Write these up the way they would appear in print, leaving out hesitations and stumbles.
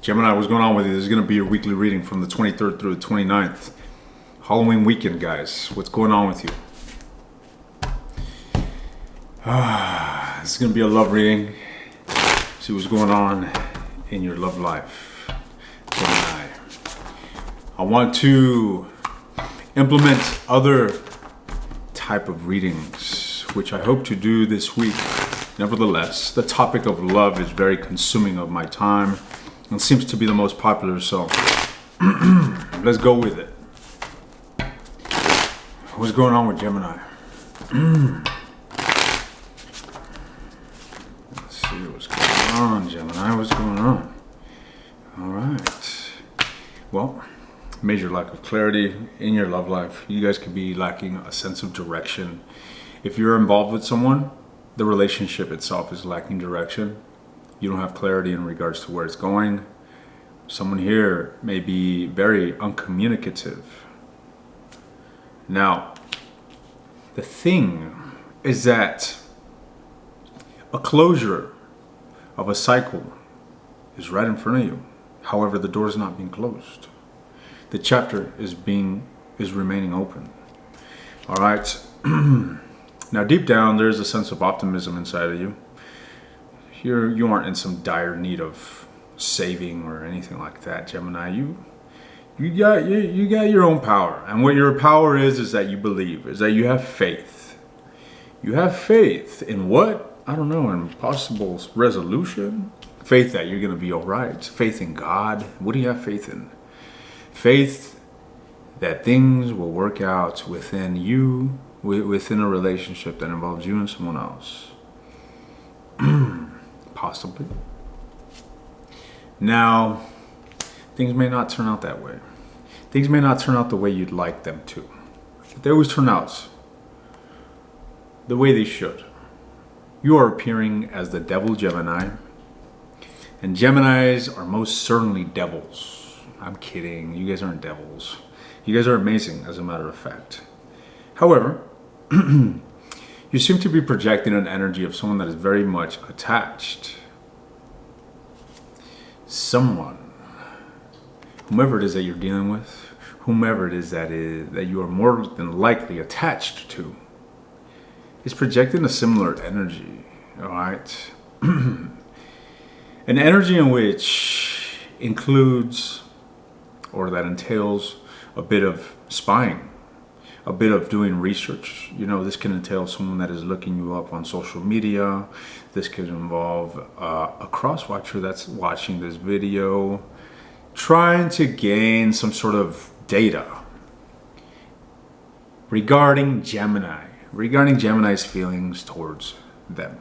Gemini, what's going on with you? This is going to be your weekly reading from the 23rd through the 29th. Halloween weekend, guys. What's going on with you? This is going to be a love reading. See what's going on in your love life. Gemini. I want to implement other type of readings, which I hope to do this week. Nevertheless, the topic of love is very consuming of my time and seems to be the most popular, so let's go with it. What's going on with Gemini? Let's see what's going on, Gemini. What's going on? All right. Well, major lack of clarity in your love life. You guys could be lacking a sense of direction. If you're involved with someone, the relationship itself is lacking direction. You don't have clarity in regards to where it's going. Someone here may be very uncommunicative. Now, the thing is that a closure of a cycle is right in front of you. However, the door is not being closed. The chapter is remaining open. All right. Now, deep down, there's a sense of optimism inside of you. You aren't in some dire need of saving or anything like that, Gemini. You got your own power, and what your power is that you believe, is that you have faith. You have faith in what? I don't know, in possible resolution. Faith that you're going to be all right. Faith in God. What do you have faith in? Faith that things will work out within you, within a relationship that involves you and someone else. Possibly. Now, things may not turn out that way. Things may not turn out the way you'd like them to. But they always turn out the way they should. You are appearing as the devil Gemini. And Geminis are most certainly devils. I'm kidding. You guys aren't devils. You guys are amazing, as a matter of fact. However, you seem to be projecting an energy of someone that is very much attached. Someone, whomever it is that you're dealing with, whomever it is that you are more than likely attached to, is projecting a similar energy, all right? An energy in which includes, or that entails, a bit of spying, a bit of doing research. You know, this can entail someone that is looking you up on social media. This could involve a cross-watcher that's watching this video, trying to gain some sort of data regarding Gemini's feelings towards them,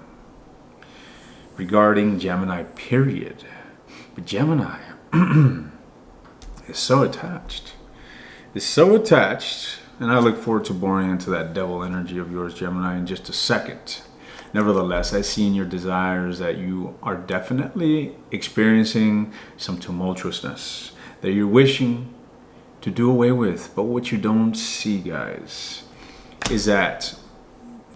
regarding Gemini, period. But Gemini is so attached. And I look forward to boring into that devil energy of yours, Gemini, in just a second. Nevertheless, I see in your desires that you are definitely experiencing some tumultuousness that you're wishing to do away with. But what you don't see, guys, is that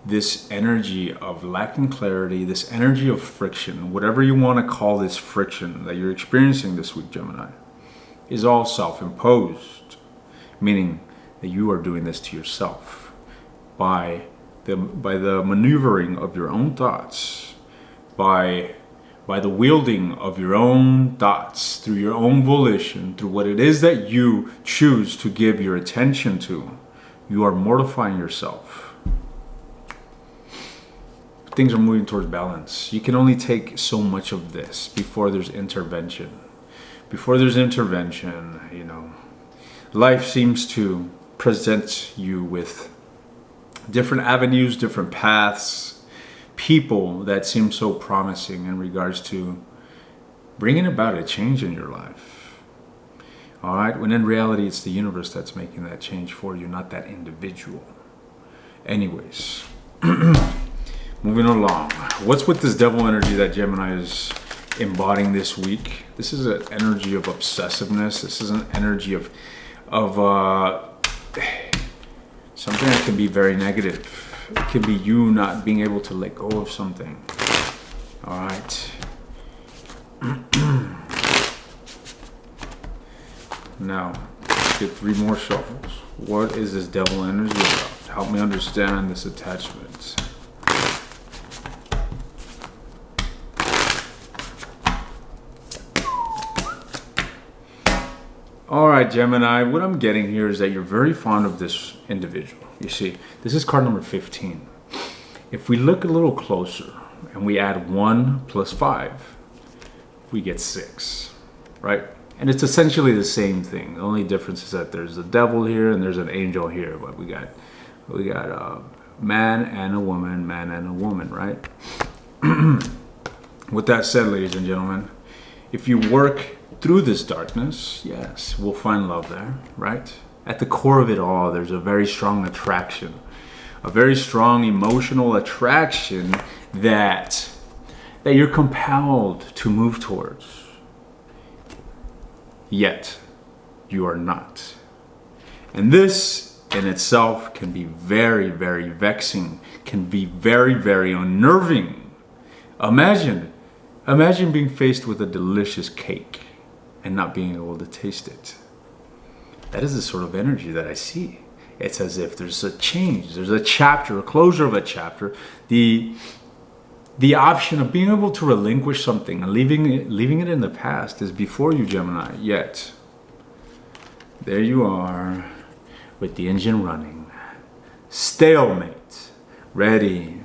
this energy of lacking clarity, this energy of friction, whatever you want to call this friction that you're experiencing this week, Gemini, is all self-imposed, meaning that you are doing this to yourself by the maneuvering of your own thoughts, by the wielding of your own thoughts, through your own volition, through what it is that you choose to give your attention to. You are mortifying yourself. Things are moving towards balance. You can only take so much of this before there's intervention. Before there's intervention, you know, life seems to present you with different avenues, different paths, people that seem so promising in regards to bringing about a change in your life. All right, when in reality, it's the universe that's making that change for you, not that individual. Anyways, moving along. What's with this devil energy that Gemini is embodying this week? This is an energy of obsessiveness. This is an energy of something that can be very negative. It can be you not being able to let go of something. All right. Now, let's get 3 more shuffles. What is this devil energy about? Help me understand this attachment. All right, Gemini, what I'm getting here is that you're very fond of this individual. You see, this is card number 15. If we look a little closer and we add 1 plus 5, we get 6, right? And it's essentially the same thing. The only difference is that there's a devil here and there's an angel here, but we got a man and a woman, right? With that said, ladies and gentlemen, if you work through this darkness, yes, we'll find love there, right? At the core of it all, there's a very strong attraction, a very strong emotional attraction that you're compelled to move towards. Yet, you are not. And this in itself can be very, very vexing, can be very, very unnerving. Imagine being faced with a delicious cake and not being able to taste it. That is the sort of energy that I see. It's as if there's a change, there's a chapter, a closure of a chapter. The option of being able to relinquish something and leaving it in the past is before you, Gemini. Yet, there you are with the engine running, stalemate, ready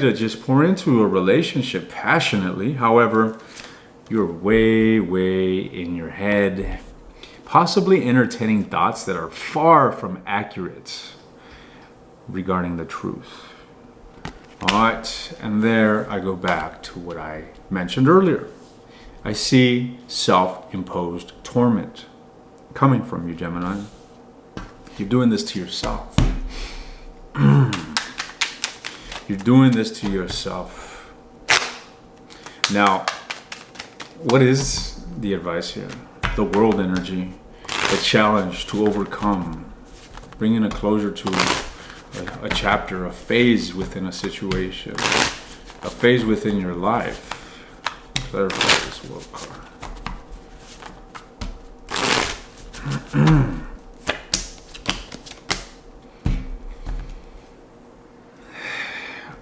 to just pour into a relationship passionately. However, you're way in your head, possibly entertaining thoughts that are far from accurate regarding the truth. All right, and there I go back to what I mentioned earlier. I see self-imposed torment coming from you, Gemini. You're doing this to yourself. You're doing this to yourself. Now, what is the advice here? The world energy, the challenge to overcome, bringing a closure to a chapter, a phase within a situation, a phase within your life. Clarify this world card.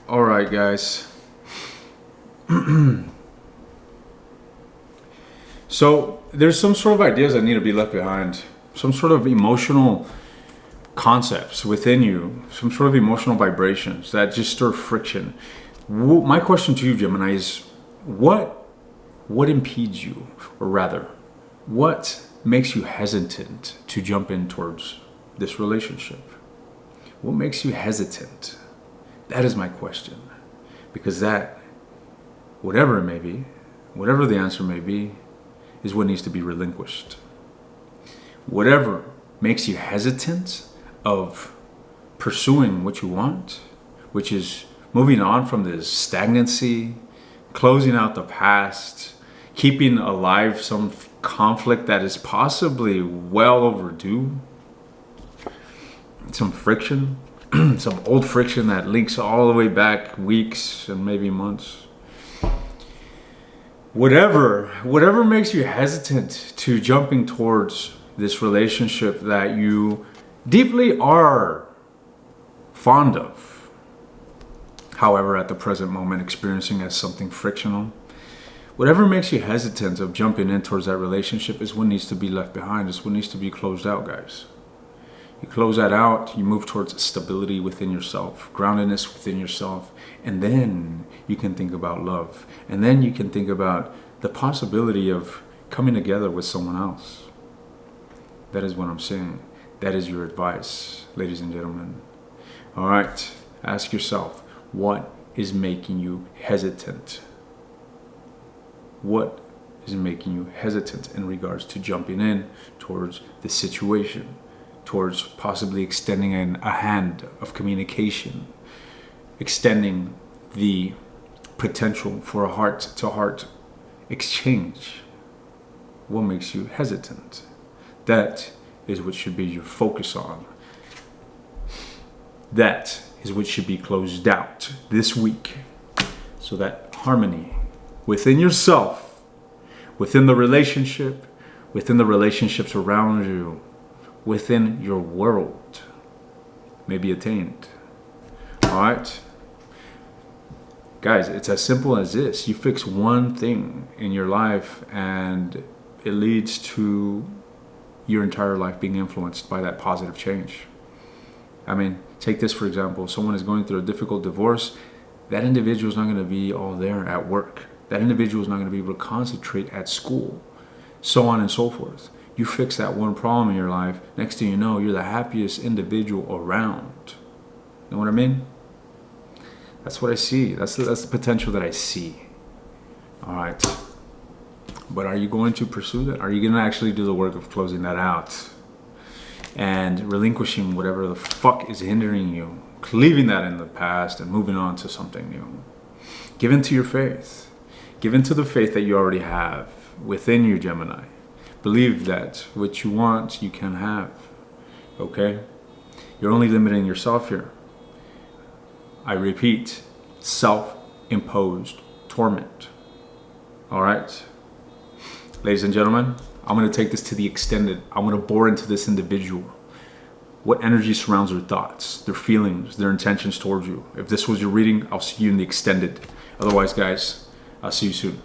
All right, guys. So there's some sort of ideas that need to be left behind, some sort of emotional concepts within you, some sort of emotional vibrations that just stir friction. My question to you, Gemini, is what impedes you, or rather, what makes you hesitant to jump in towards this relationship? What makes you hesitant? That is my question. Because that, whatever it may be, whatever the answer may be, is what needs to be relinquished. Whatever makes you hesitant of pursuing what you want, which is moving on from this stagnancy, closing out the past, keeping alive some conflict that is possibly well overdue, some friction, some old friction that links all the way back weeks and maybe months. Whatever makes you hesitant to jumping towards this relationship that you deeply are fond of, however, at the present moment experiencing as something frictional, whatever makes you hesitant of jumping in towards that relationship is what needs to be left behind, is what needs to be closed out, guys. You close that out, you move towards stability within yourself, groundedness within yourself, and then you can think about love. And then you can think about the possibility of coming together with someone else. That is what I'm saying. That is your advice, ladies and gentlemen. All right, ask yourself, what is making you hesitant? What is making you hesitant in regards to jumping in towards the situation, towards possibly extending a hand of communication, extending the potential for a heart-to-heart exchange? What makes you hesitant? That is what should be your focus on. That is what should be closed out this week, so that harmony within yourself, within the relationship, within the relationships around you, within your world, may be attained. All right? Guys, it's as simple as this. You fix one thing in your life and it leads to your entire life being influenced by that positive change. I mean, take this for example. Someone is going through a difficult divorce. That individual is not going to be all there at work. That individual is not going to be able to concentrate at school, so on and so forth. You fix that one problem in your life, next thing you know, you're the happiest individual around. Know what I mean? That's what I see. That's the potential that I see. All right. But are you going to pursue that? Are you going to actually do the work of closing that out and relinquishing whatever the fuck is hindering you, leaving that in the past and moving on to something new? Give in to your faith. Give in to the faith that you already have within you, Gemini. Believe that what you want, you can have. Okay? You're only limiting yourself here. I repeat, self-imposed torment. All right? Ladies and gentlemen, I'm going to take this to the extended. I'm going to bore into this individual. What energy surrounds their thoughts, their feelings, their intentions towards you. If this was your reading, I'll see you in the extended. Otherwise, guys, I'll see you soon.